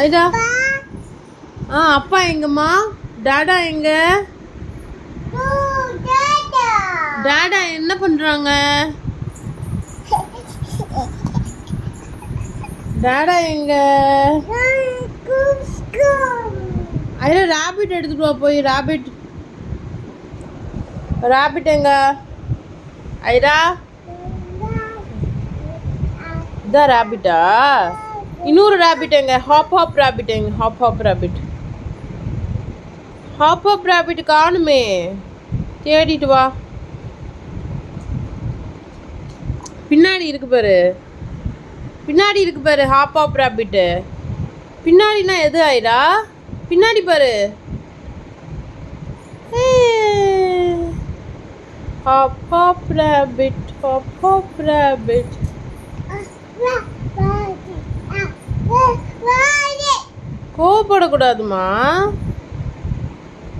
ஐடா அப்பா எங்கம்மா? டாடா எங்க? டாடா என்ன பண்றாங்க? டாடா எங்க? ஐடா ராபிட் எடுத்துட்டு வா போய். ராபிட் எங்க? ஐடா இதான் ராபிட்டா? இன்னொரு ராபிட் எங்க? ஹாப் ராபிட் எங்க? ஹாப் ராபிட் காணுமே, தேடிட்டு வா. பின்னாடி இருக்கு பாரு ஹாப் ராபிட். பின்னாடினா எது ஐடா? பின்னாடி பாரு. Hop rabbit. கோவப்படக்கூடாதுமா.